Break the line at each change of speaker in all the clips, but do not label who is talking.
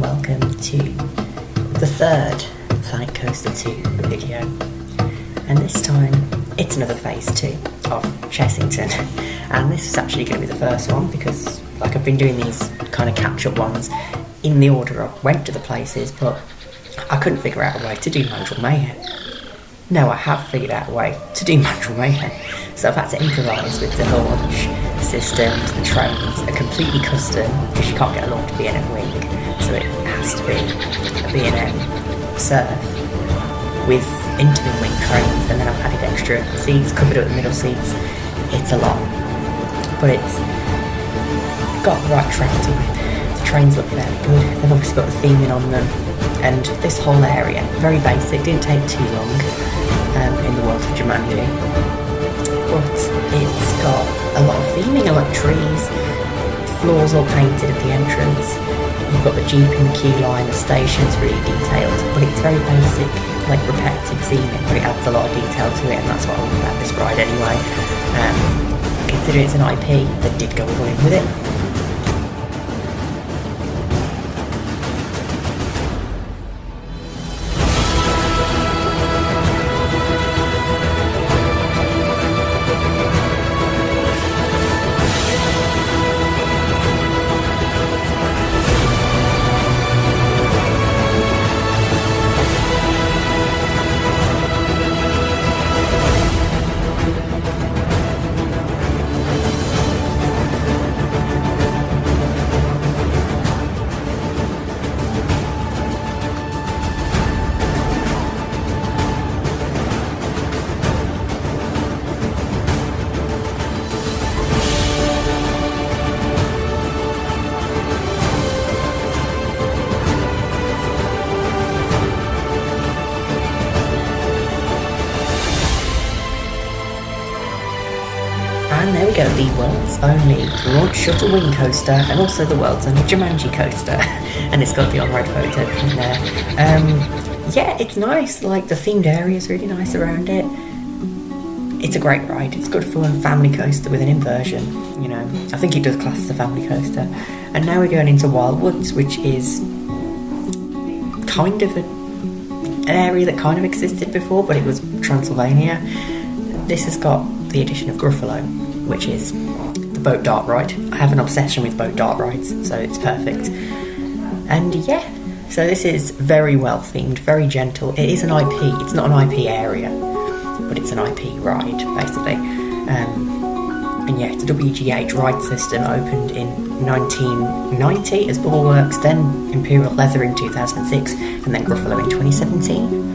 welcome to the third Planet Coaster 2 video, and this time it's another phase 2 of Chessington, and this is actually going to be the first one because I've been doing these kind of catch-up ones in the order I went to the places, but I couldn't figure out a way to do Mandrill Mayhem. No, I have figured out a way to do Mandrill Mayhem, so I've had to improvise with the launch systems. The trains are completely custom because you can't get a launched B&M wing, so it has to be a B&M surf with intermin wing trains, and then I've added extra seats, covered up the middle seats. It's a lot, but it's got the right track to it. The trains look fairly good. They've obviously got the theming on them, and this whole area, very basic, didn't take too long in the world of Jumanji, but it's got a lot of theming, a lot of trees, floors all painted at the entrance. You've got the Jeep in the queue line, the station's really detailed, but it's very basic, like repetitive theming, but it adds a lot of detail to it, and that's what I love about this ride anyway. Considering it's an IP, they did go all in with it. And there we go, the world's only launch shuttle wing coaster, and also the world's only Jumanji coaster. And it's got the on-ride photo in there. Yeah, it's nice, like the themed area is really nice around it. It's a great ride, it's good fun, family coaster with an inversion, you know. I think it does class as a family coaster. And now we're going into Wild Woods, which is kind of an area that kind of existed before, but it was Transylvania. This has got the addition of Gruffalo, which is the boat dart ride. I have an obsession with boat dart rides, so it's perfect. And yeah, so this is very well themed, very gentle. It is an IP, it's not an IP area, but it's an IP ride, basically. And yeah, it's a WGH ride system, opened in 1990 as Bubbleworks, then Imperial Leather in 2006, and then Gruffalo in 2017.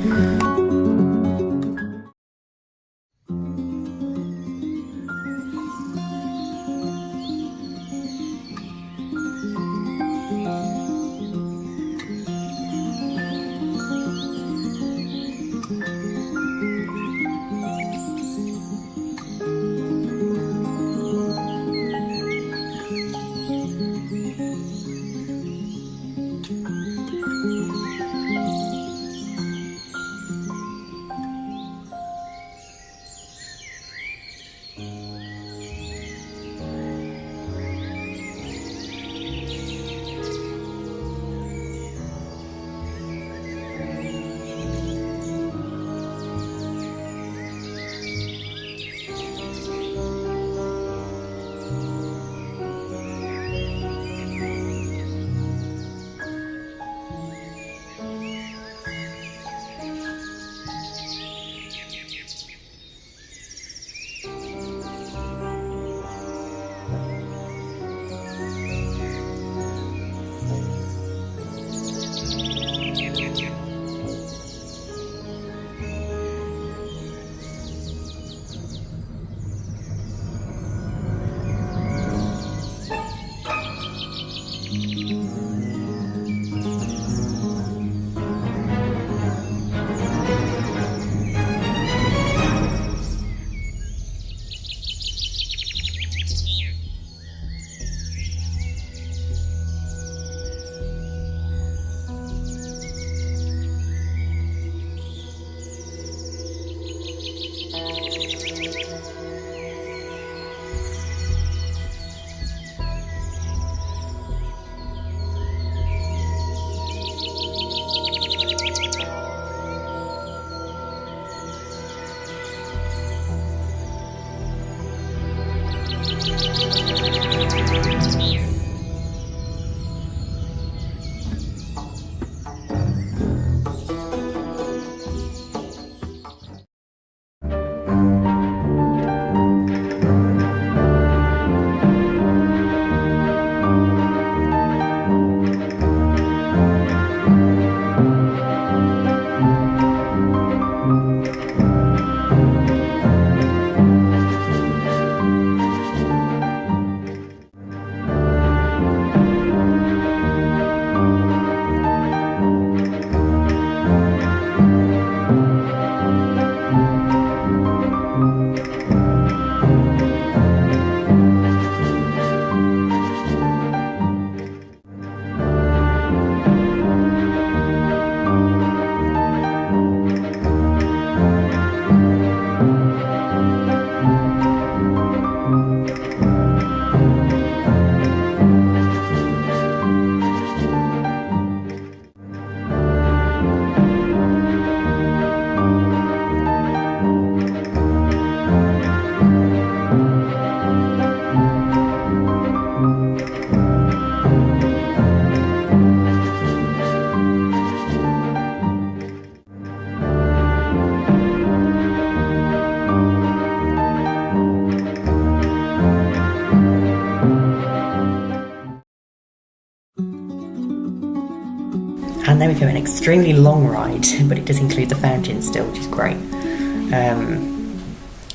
And then we go an extremely long ride, but it does include the fountain still, which is great.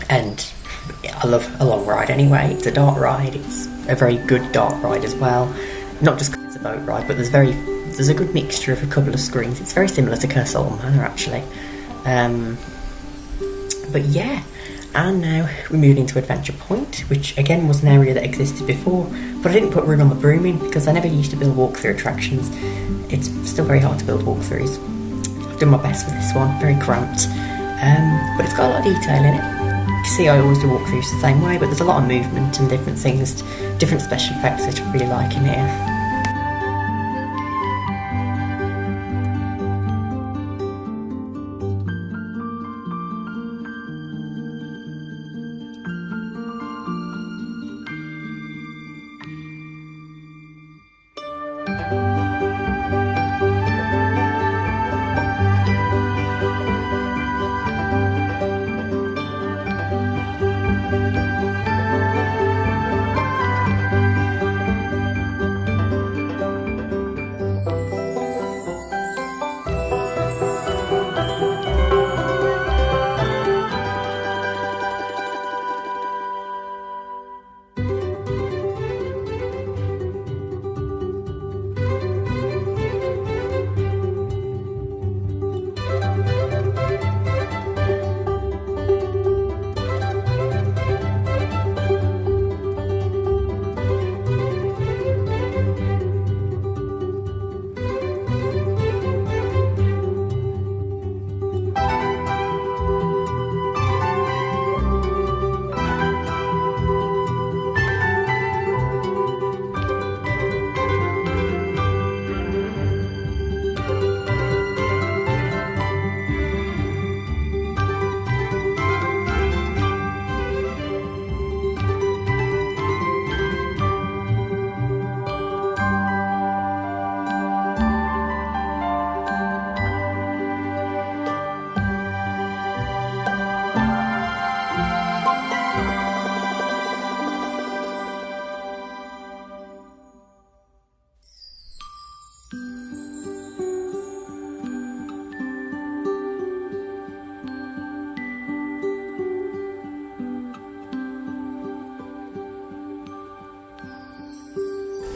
And I love a long ride anyway. It's a dart ride. It's a very good dart ride as well. Not just because it's a boat ride, but there's a good mixture of a couple of screens. It's very similar to Castle Manor actually. But yeah, and now we're moving into Adventure Point, which again was an area that existed before, but I didn't put Run on the Broom in because I never used to build walkthrough attractions. It's still very hard to build walkthroughs. I've done my best with this one, very cramped, but it's got a lot of detail in it. You can see I always do walkthroughs the same way, but there's a lot of movement and different things, different special effects that I really like in here.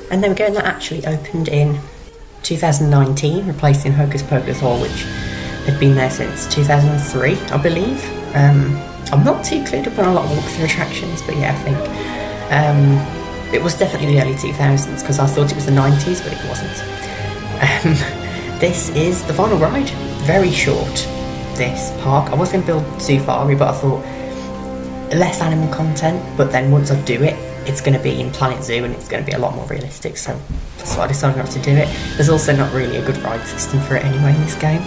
And there we go, and that actually opened in 2019, replacing Hocus Pocus Hall, which had been there since 2003, I believe. I'm not too clued up on a lot of walkthrough attractions, but yeah, I think it was definitely the early 2000s, because I thought it was the 90s, but it wasn't. This is the final ride. Very short, this park. I was going to build Zoofari, but I thought less animal content, but then once I do it, it's going to be in Planet Zoo and it's going to be a lot more realistic, so that's why I decided not to do it. There's also not really a good ride system for it anyway in this game.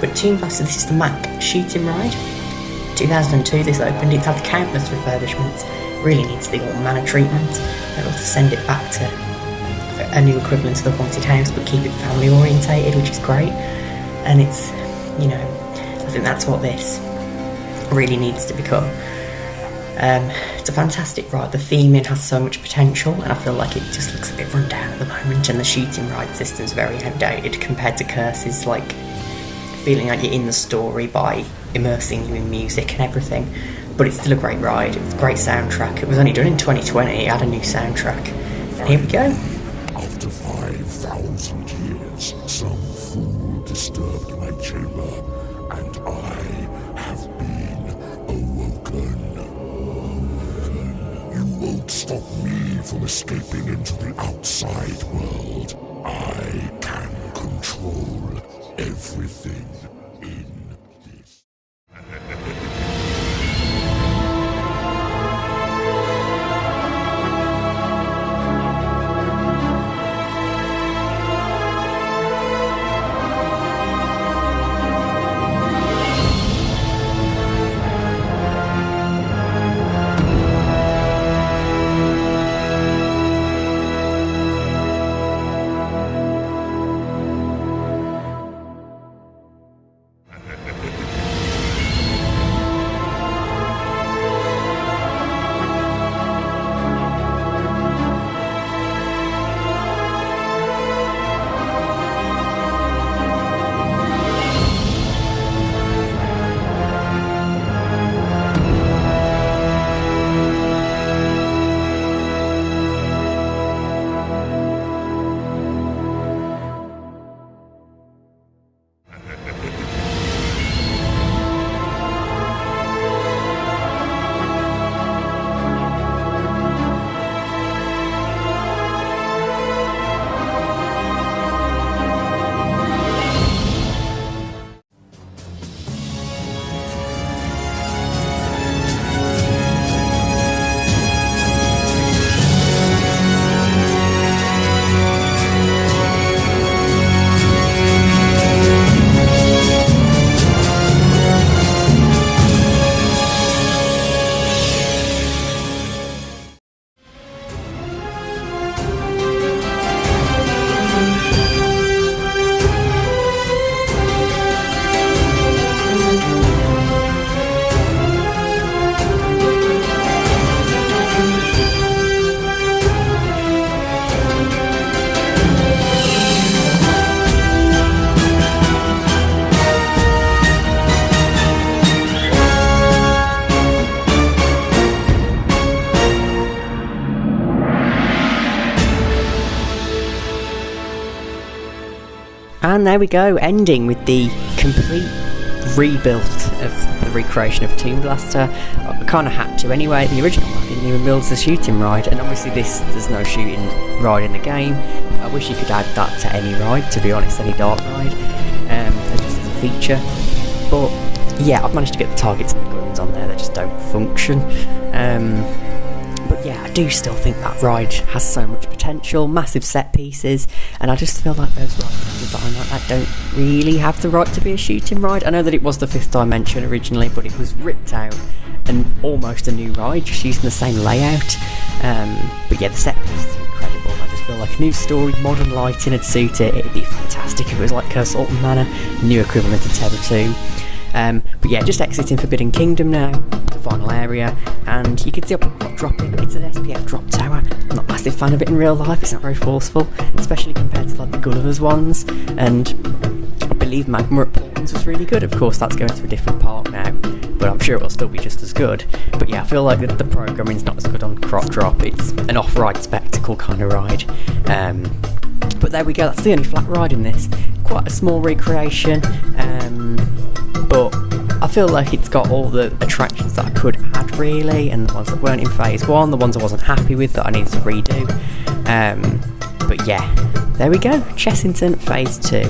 But Toon Blaster, this is the Mac shooting ride. 2002 this opened. It's had countless refurbishments. Really needs the old manor treatment. They'll have to send it back to a new equivalent to the Haunted House, but keep it family orientated, which is great. And it's, you know, I think that's what this really needs to become. It's a fantastic ride. The theming has so much potential, and I feel like it just looks a bit run down at the moment, and the shooting ride system's very outdated compared to Curse's, like, feeling like you're in the story by immersing you in music and everything. But it's still a great ride. It's a great soundtrack. It was only done in 2020. It had a new soundtrack. And here we go.
After 5,000 years, some fool disturbed my chamber, and I have been awoken. You won't stop me from escaping into the outside world. I can control everything in this.
And there we go, ending with the complete rebuild of the recreation of Tomb Blaster. I kind of had to anyway. The original one didn't even build the shooting ride, and obviously there's no shooting ride in the game. I wish you could add that to any ride, to be honest, any dark ride, just as a feature. But yeah, I've managed to get the targets and the guns on there that just don't function. But yeah, I do still think that ride has so much potential, massive set pieces, and I just feel like those rides that don't really have the right to be a shooting ride. I know that it was the Fifth Dimension originally, but it was ripped out and almost a new ride, just using the same layout. But yeah, the set pieces are incredible. I just feel like a new story, modern lighting would suit it. It'd be fantastic if it was like Curse Alton Manor, new equivalent to Terror 2. But yeah, just exiting Forbidden Kingdom now, the final area, and you can see I'm dropping. It's an SPF drop tower. I'm not a massive fan of it in real life. It's not very forceful, especially compared to like the Gulliver's ones. And I believe Magma at Portland's was really good. Of course, that's going to a different park now, but I'm sure it'll still be just as good. But yeah, I feel like the programming's not as good on Crop Drop. It's an off-ride spectacle kind of ride. But there we go. That's the only flat ride in this. Quite a small recreation. But I feel like it's got all the attractions that I could add really, and the ones that weren't in phase 1, the ones I wasn't happy with that I needed to redo. But yeah, there we go, Chessington phase 2.